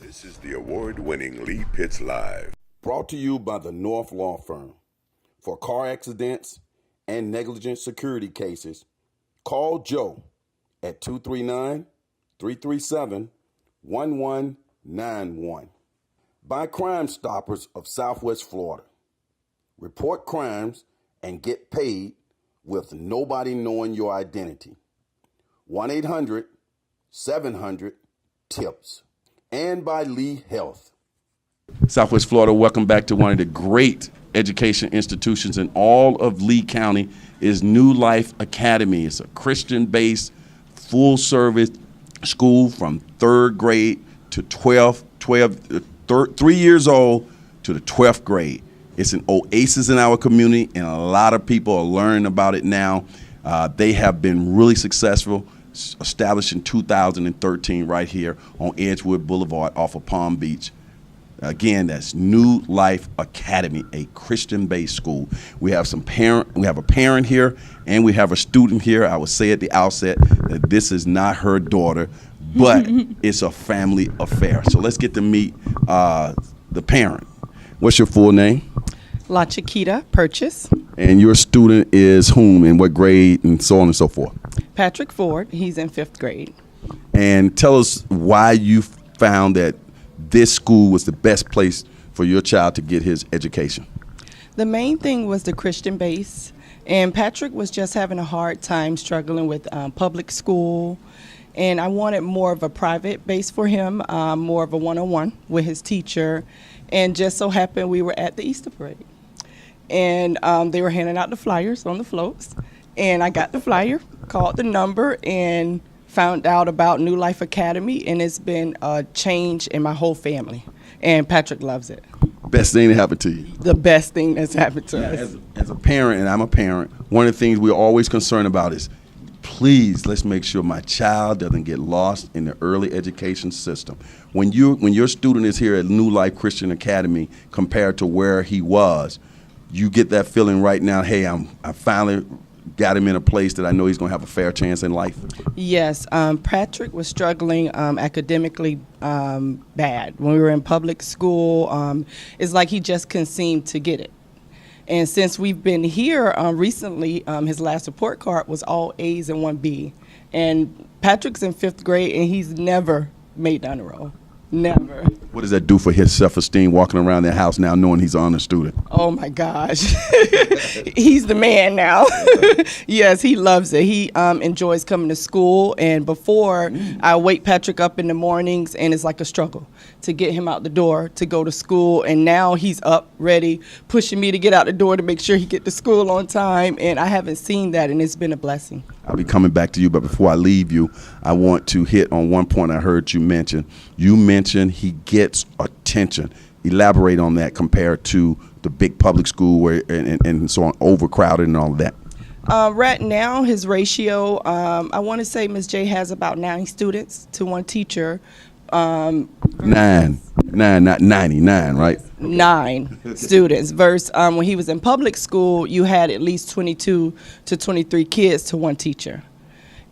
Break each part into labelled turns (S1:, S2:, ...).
S1: This is the award-winning Lee Pitts Live.
S2: Brought to you by the North Law Firm. For car accidents and negligent security cases, call Joe at 239-337-1191. By Crime Stoppers of Southwest Florida. Report crimes and get paid with nobody knowing your identity. 1-800-700-TIPS. And by Lee Health.
S3: Southwest Florida, welcome back to one of the great education institutions in all of Lee County is New Life Academy. It's a Christian-based, full-service school from 3rd grade to 3 years old to the 12th grade. It's an oasis in our community, and a lot of people are learning about it now. They have been really successful, established in 2013 right here on Edgewood Boulevard off of Palm Beach. Again, that's New Life Academy, a Christian-based school. We have a parent here, and we have a student here. I would say at the outset that this is not her daughter, but it's a family affair. So let's get to meet the parent. What's your full name?
S4: La Chiquita Purchase.
S3: And your student is whom and what grade and so on and so forth?
S4: Patrick Ford. He's in 5th grade.
S3: And tell us why you found that this school was the best place for your child to get his education.
S4: The main thing was the Christian base. And Patrick was just having a hard time struggling with public school. And I wanted more of a private base for him, more of a one-on-one with his teacher. And just so happened we were at the Easter parade. And they were handing out the flyers on the floats. And I got the flyer, called the number, and found out about New Life Academy. And it's been a change in my whole family. And Patrick loves it.
S3: Best thing that happened to you?
S4: The best thing that's happened to us.
S3: As a parent, and I'm a parent, one of the things we're always concerned about is, please, let's make sure my child doesn't get lost in the early education system. When your student is here at New Life Christian Academy compared to where he was, you get that feeling right now, hey, I finally got him in a place that I know he's going to have a fair chance in life?
S4: Yes. Patrick was struggling academically bad. When we were in public school, it's like he just couldn't seem to get it. And since we've been here recently, his last report card was all A's and 1 B. And Patrick's in 5th grade, and he's never made the honor roll. Never.
S3: What does that do for his self-esteem walking around the house now knowing he's an honor student?
S4: Oh, my gosh. He's the man now. Yes, he loves it. He enjoys coming to school. And before, I wake Patrick up in the mornings, and it's like a struggle to get him out the door to go to school. And now he's up, ready, pushing me to get out the door to make sure he get to school on time. And I haven't seen that, and it's been a blessing.
S3: I'll be coming back to you, but before I leave you, I want to hit on one point I heard you mention. You mentioned he gets attention. Elaborate on that compared to the big public school where and so on, overcrowded and all of that.
S4: Right now, his ratio, I want to say Ms. J has about 9 students to 1 teacher.
S3: 9, not 99, right?
S4: 9 students versus when he was in public school, you had at least 22 to 23 kids to 1 teacher.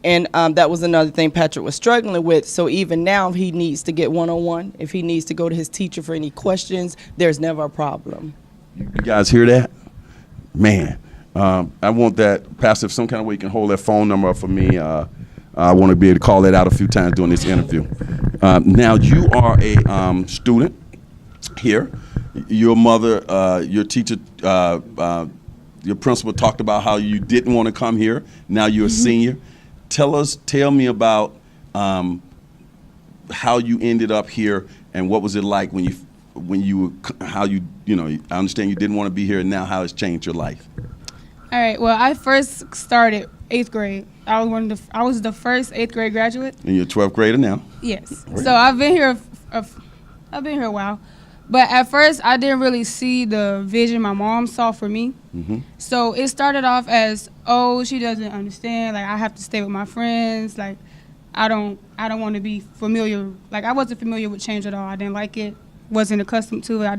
S4: And that was another thing Patrick was struggling with. So even now, if he needs to get one-on-one, if he needs to go to his teacher for any questions, there's never a problem.
S3: You guys hear that? Man, I want that, Pastor, if some kind of way you can hold that phone number up for me. I want to be able to call that out a few times during this interview. Now, you are a student here. Your mother, your teacher, your principal talked about how you didn't want to come here. Now you're a senior. Tell me about how you ended up here and what was it like I understand you didn't want to be here, and now how it's changed your life.
S5: All right. Well, I first started 8th grade. I was the first 8th grade graduate.
S3: And you're a 12th grader now.
S5: Yes. Right. So I've been here a while. But at first, I didn't really see the vision my mom saw for me. Mm-hmm. So it started off as, oh, she doesn't understand. Like, I have to stay with my friends. Like, I don't want to be familiar. Like, I wasn't familiar with change at all. I didn't like it. Wasn't accustomed to it. It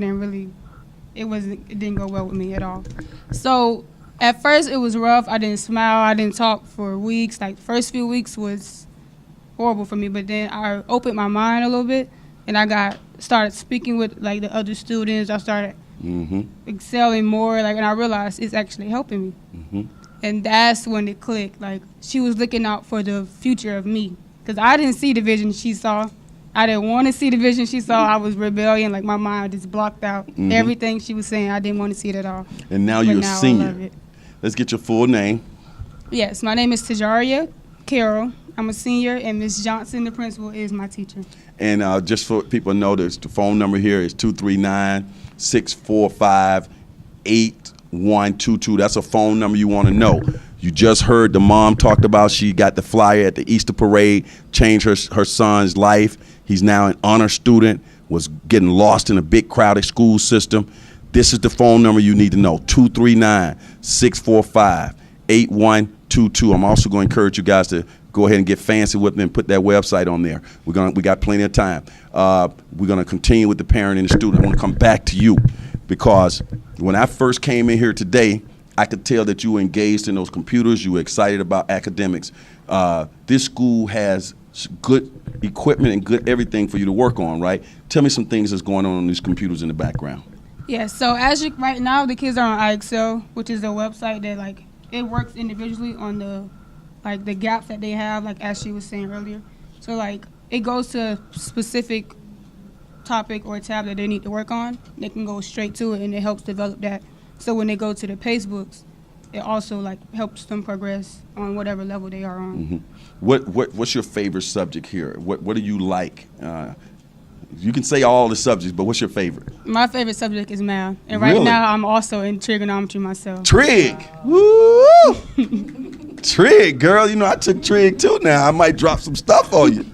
S5: didn't go well with me at all. So at first, it was rough. I didn't smile. I didn't talk for weeks. Like, the first few weeks was horrible for me. But then I opened my mind a little bit, and I got started speaking with like the other students. I started excelling more, like, and I realized it's actually helping me. And that's when it clicked. Like, she was looking out for the future of me, because I didn't see the vision she saw. I didn't want to see the vision she saw. I was rebellion. Like, my mind just blocked out everything she was saying. I didn't want to see it at all.
S3: And now
S5: But
S3: you're a
S5: now I love
S3: senior.
S5: it.
S3: Let's get your full name.
S5: Yes, my name is Tajaria Carroll. I'm a senior, and Miss Johnson, the principal, is my teacher.
S3: And just for people to know, the phone number here is 239-645-8122. That's a phone number you want to know. You just heard the mom talked about she got the flyer at the Easter parade, changed her son's life. He's now an honor student, was getting lost in a big crowded school system. This is the phone number you need to know, 239-645-8122. I'm also going to encourage you guys to go ahead and get fancy with it and put that website on there. We got plenty of time. We're going to continue with the parent and the student. I want to come back to you, because when I first came in here today, I could tell that you were engaged in those computers. You were excited about academics. This school has good equipment and good everything for you to work on, right? Tell me some things that's going on these computers in the background.
S5: Yeah, so right now the kids are on iExcel, which is a website that, like, it works individually on the gaps that they have, like as she was saying earlier. So, like, it goes to a specific topic or tab that they need to work on. They can go straight to it, and it helps develop that. So when they go to the pace books, it also, like, helps them progress on whatever level they are on.
S3: What's your favorite subject here? What do you like? You can say all the subjects, but what's your favorite?
S5: My favorite subject is math, and right
S3: Really?
S5: now I'm also in trigonometry myself.
S3: Trig. Woo! Trig, girl. You know, I took trig too now. I might drop some stuff on you.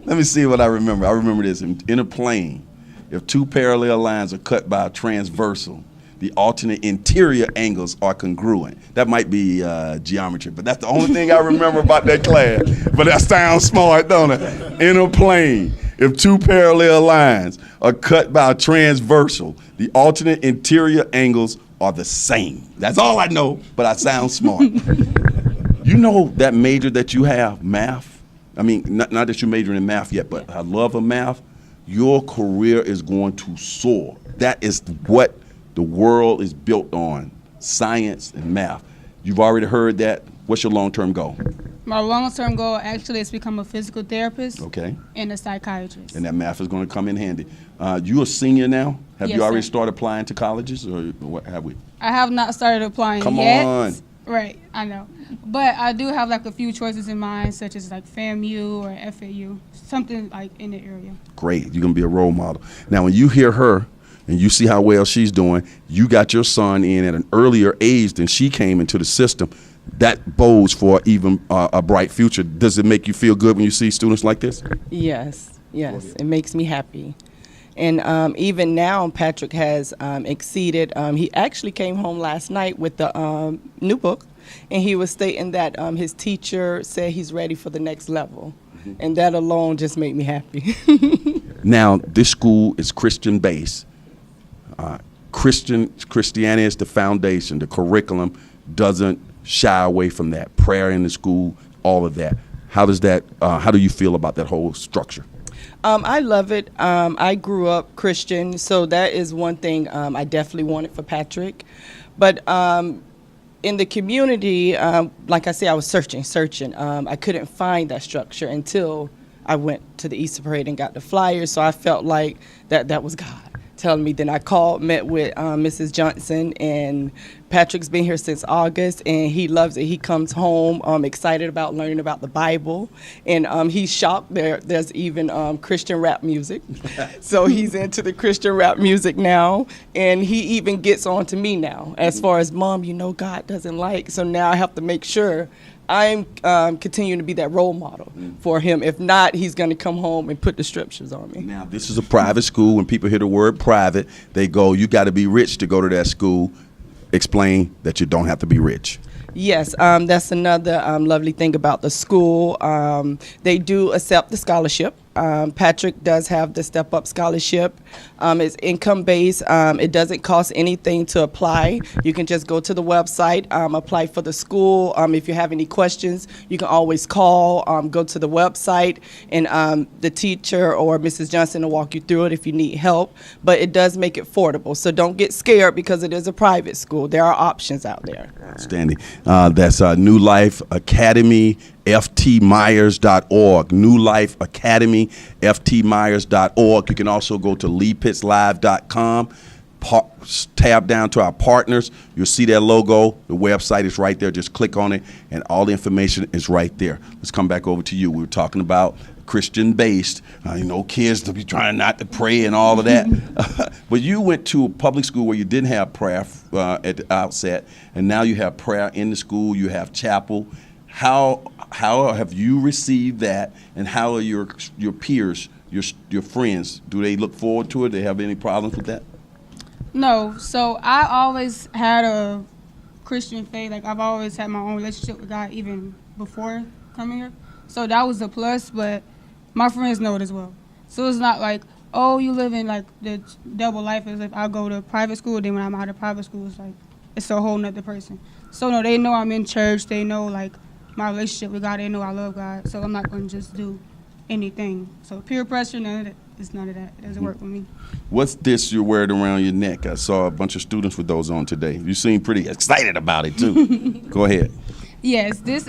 S3: Let me see what I remember. I remember this. In a plane, if two parallel lines are cut by a transversal, the alternate interior angles are congruent. That might be geometry, but that's the only thing I remember about that class. But that sounds smart, don't it? In a plane, if two parallel lines are cut by a transversal, the alternate interior angles are the same. That's all I know, but I sound smart. You know that major that you have, math? I mean, not that you're majoring in math yet, but I love of math. Your career is going to soar. That is what the world is built on, science and math. You've already heard that. What's your long-term goal?
S5: My long-term goal actually is to become a physical therapist and a psychiatrist.
S3: And that math is going to come in handy. You a senior now? Have
S5: Yes,
S3: you already
S5: sir.
S3: started applying to colleges, or what have we?
S5: I have not started applying
S3: Come
S5: yet.
S3: on.
S5: Right, I know. But I do have, like, a few choices in mind, such as, like, FAMU or FAU, something like in the area.
S3: Great. You're going to be a role model. Now, when you hear her and you see how well she's doing, you got your son in at an earlier age than she came into the system. That bodes for even a bright future. Does it make you feel good when you see students like this?
S4: Yes, it makes me happy. And even now, Patrick has exceeded. He actually came home last night with the new book, and he was stating that his teacher said he's ready for the next level. And that alone just made me happy.
S3: Now, this school is Christian-based. Christianity is the foundation. The curriculum doesn't shy away from that. Prayer in the school, all of that. How do you feel about that whole structure?
S4: I love it. I grew up Christian, so that is one thing I definitely wanted for Patrick. But in the community, like I said, I was searching. I couldn't find that structure until I went to the Easter parade and got the flyers, so I felt like that was God telling me. Then I called, met with Mrs. Johnson, and Patrick's been here since August, and he loves it. He comes home excited about learning about the Bible, and he's shocked. There's even Christian rap music, so he's into the Christian rap music now, and he even gets on to me now as far as, Mom, you know God doesn't like, so now I have to make sure I'm continuing to be that role model for him. If not, he's going to come home and put the scriptures on me.
S3: Now, this is a private school. When people hear the word private, they go, you got to be rich to go to that school. Explain that you don't have to be rich.
S4: Yes, that's another lovely thing about the school. They do accept the scholarship. Patrick does have the Step Up Scholarship. It's income-based. It doesn't cost anything to apply. You can just go to the website, apply for the school. If you have any questions, you can always call, go to the website, and the teacher or Mrs. Johnson will walk you through it if you need help. But it does make it affordable. So don't get scared because it is a private school. There are options out there.
S3: Outstanding. That's New Life Academy, ftmyers.org. New Life Academy, ftmyers.org. You can also go to leepittslive.com. Tab down to our partners. You'll see that logo. The website is right there. Just click on it, and all the information is right there. Let's come back over to you. We were talking about Christian-based. Kids to be trying not to pray and all of that. But you went to a public school where you didn't have prayer at the outset, and now you have prayer in the school. You have chapel. How have you received that, and how are your peers, your friends? Do they look forward to it? Do they have any problems with that?
S5: No. So I always had a Christian faith. Like, I've always had my own relationship with God even before coming here. So that was a plus, but my friends know it as well. So it's not like, oh, you live in like the double life as if I go to private school, then when I'm out of private school, it's like it's a whole nother person. So no, they know I'm in church. They know like my relationship with God. They know I love God. So I'm not going to just do anything. So peer pressure, none of that. It's none of that. It doesn't work for me. What's
S3: this you're wearing around your neck? I saw a bunch of students with those on today. You seem pretty excited about it too. Go ahead.
S5: Yes, this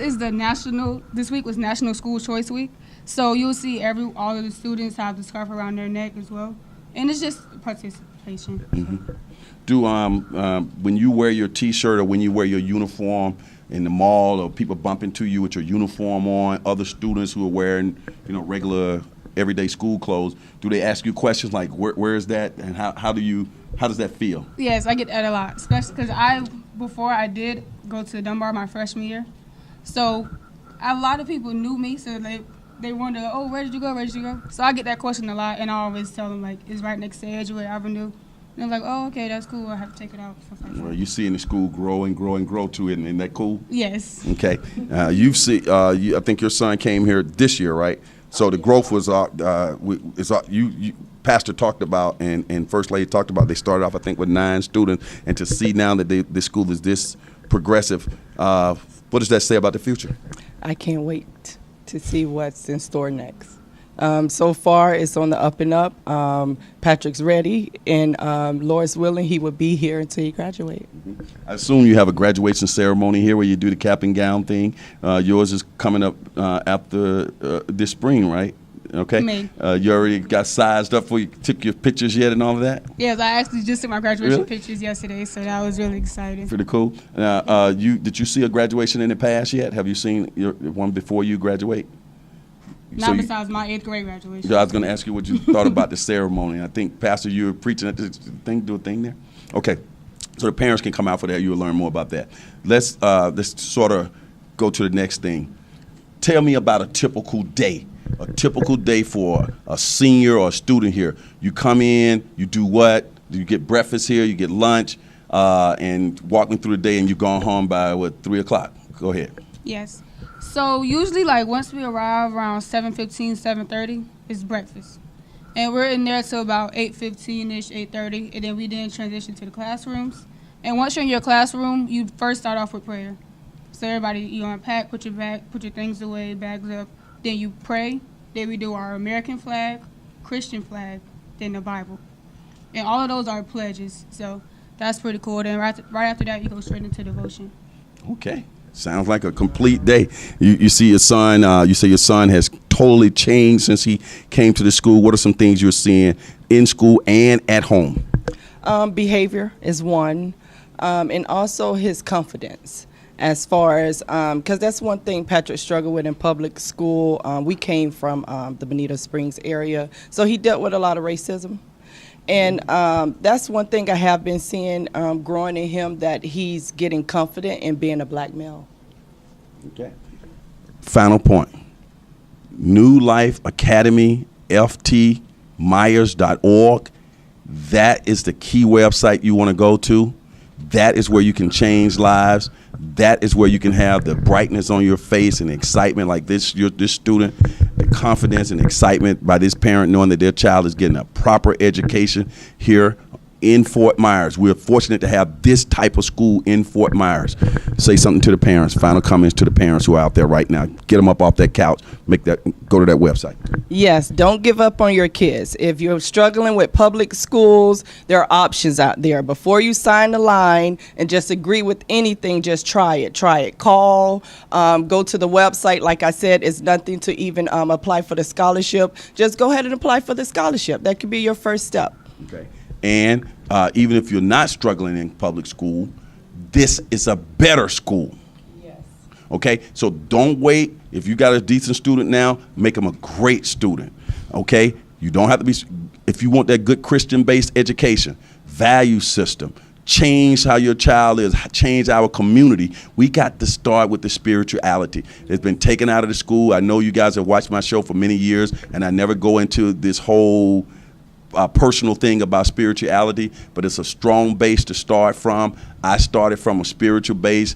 S5: week was National School Choice Week. So you'll see all of the students have the scarf around their neck as well. And it's just participation.
S3: Mm-hmm. Do when you wear your T-shirt or when you wear your uniform in the mall, or people bump into you with your uniform on, other students who are wearing, regular everyday school clothes, do they ask you questions like, where is that, and how does that feel?
S5: Yes, I get that a lot, especially because before I did go to Dunbar my freshman year, so a lot of people knew me, so they wonder, oh, where did you go? So I get that question a lot, and I always tell them, like, it's right next to Edgewood Avenue. And I'm like, oh, okay, that's cool. I have to take it out.
S3: Well, you see in the school grow and grow to it, and isn't that cool?
S5: Yes.
S3: Okay. I think your son came here this year, right? So the growth was, Pastor talked about and First Lady talked about, they started off, I think, with 9 students, and to see now that this school is this progressive, what does that say about the future?
S4: I can't wait to see what's in store next. So far, it's on the up and up. Patrick's ready, and Lord's willing, he will be here until he graduates.
S3: I assume you have a graduation ceremony here where you do the cap and gown thing. Yours is coming up after this spring, right? Okay.
S5: May.
S3: You already got sized up for you, took your pictures yet and all of that?
S5: Yes, I actually just took my graduation pictures yesterday, so that was really exciting.
S3: Pretty cool. Did you see a graduation in the past yet? Have you seen your one before you graduate?
S5: Not besides my 8th grade graduation.
S3: I was going to ask you what you thought about the ceremony. I think, Pastor, you were preaching at this thing, do a thing there? Okay. So the parents can come out for that. You'll learn more about that. Let's sort of go to the next thing. Tell me about a typical day for a senior or a student here. You come in, you do what? You get breakfast here, you get lunch, and walk me through the day, and you're going home by, 3 o'clock? Go ahead.
S5: Yes. So usually, like, once we arrive around 7:15, 7:30, it's breakfast. And we're in there till about 8:15-ish, 8:30, and then we transition to the classrooms. And once you're in your classroom, you first start off with prayer. So everybody, you unpack, put your things away, bags up. Then you pray. Then we do our American flag, Christian flag, then the Bible. And all of those are pledges. So that's pretty cool. Then right after that, you go straight into devotion.
S3: Okay. Sounds like a complete day. You see your son, you say your son has totally changed since he came to the school. What are some things you're seeing in school and at home?
S4: Behavior is one, and also his confidence. As far as, because that's one thing Patrick struggled with in public school. We came from the Bonita Springs area, so he dealt with a lot of racism. And that's one thing I have been seeing growing in him, that he's getting confident in being a black male.
S3: Okay. Final point. New Life Academy, ftmyers.org. That is the key website you want to go to. That is where you can change lives. That is where you can have the brightness on your face and excitement like this student. The confidence and excitement by this parent knowing that their child is getting a proper education here in Fort Myers. We're fortunate to have this type of school in Fort Myers. Say something to the parents, final comments to the parents who are out there right now. Get them up off that couch, go to that website.
S4: Yes, don't give up on your kids. If you're struggling with public schools, there are options out there. Before you sign the line and just agree with anything, just try it. Call, go to the website. Like I said, it's nothing to even apply for the scholarship. Just go ahead and apply for the scholarship. That could be your first step.
S3: Okay. And even if you're not struggling in public school, this is a better school.
S4: Yes.
S3: Okay, so don't wait. If you got a decent student now, make them a great student. Okay, you don't have to be, if you want that good Christian-based education, value system, change how your child is, change our community, we got to start with the spirituality. It's been taken out of the school. I know you guys have watched my show for many years, and I never go into this whole personal thing about spirituality, but it's a strong base to start from. I started from a spiritual base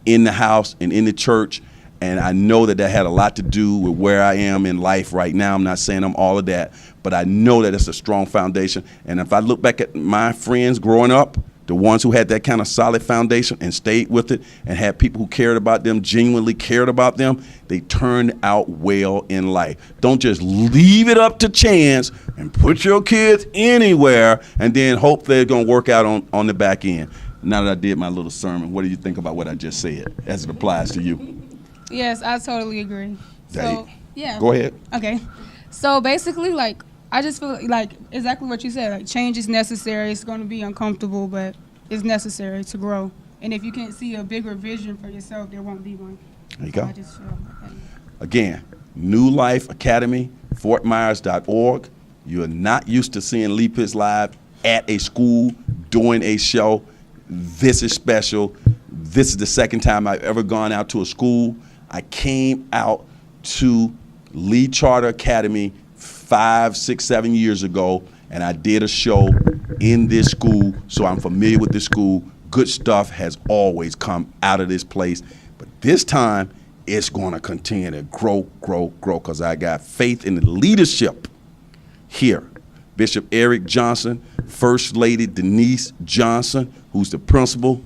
S3: in the house and in the church, and I know that had a lot to do with where I am in life right now. I'm not saying I'm all of that, but I know that it's a strong foundation. And if I look back at my friends growing up, the ones who had that kind of solid foundation and stayed with it and had people who cared about them, genuinely cared about them, they turned out well in life. Don't just leave it up to chance and put your kids anywhere and then hope they're going to work out on the back end. Now that I did my little sermon, what do you think about what I just said as it applies to you?
S5: Yes, I totally agree. So, yeah.
S3: Go ahead.
S5: Okay. So basically, like, I just feel like exactly what you said. Like, change is necessary. It's going to be uncomfortable, but it's necessary to grow. And if you can't see a bigger vision for yourself, there won't be one.
S3: There you go.
S5: I just feel that.
S3: Again, New Life Academy, FortMyers.org. You're not used to seeing Lee Pitts Live at a school doing a show. This is special. This is the second time I've ever gone out to a school. I came out to Lee Charter Academy 5, 6, 7 years ago, and I did a show in this school, so I'm familiar with this school. Good stuff has always come out of this place, but this time it's going to continue to grow, because I got faith in the leadership here. Bishop Eric Johnson, First Lady Denise Johnson, who's the principal.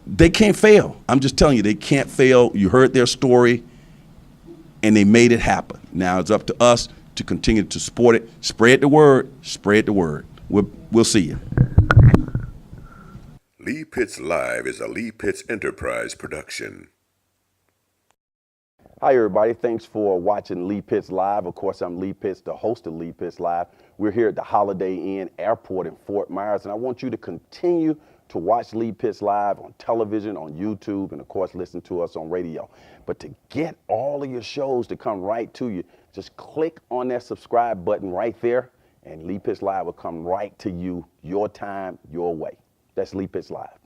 S3: They can't fail. I'm just telling you, they can't fail. You heard their story, and they made it happen. Now it's up to us to continue to support it. Spread the word. Spread the word. We'll see you.
S1: Lee Pitts Live is a Lee Pitts Enterprise production.
S2: Hi, everybody. Thanks for watching Lee Pitts Live. Of course, I'm Lee Pitts, the host of Lee Pitts Live. We're here at the Holiday Inn Airport in Fort Myers, and I want you to continue to watch Lee Pitts Live on television, on YouTube, and of course, listen to us on radio. But to get all of your shows to come right to you, just click on that subscribe button right there, and Lee Pitts Live will come right to you, your time, your way. That's Lee Pitts Live.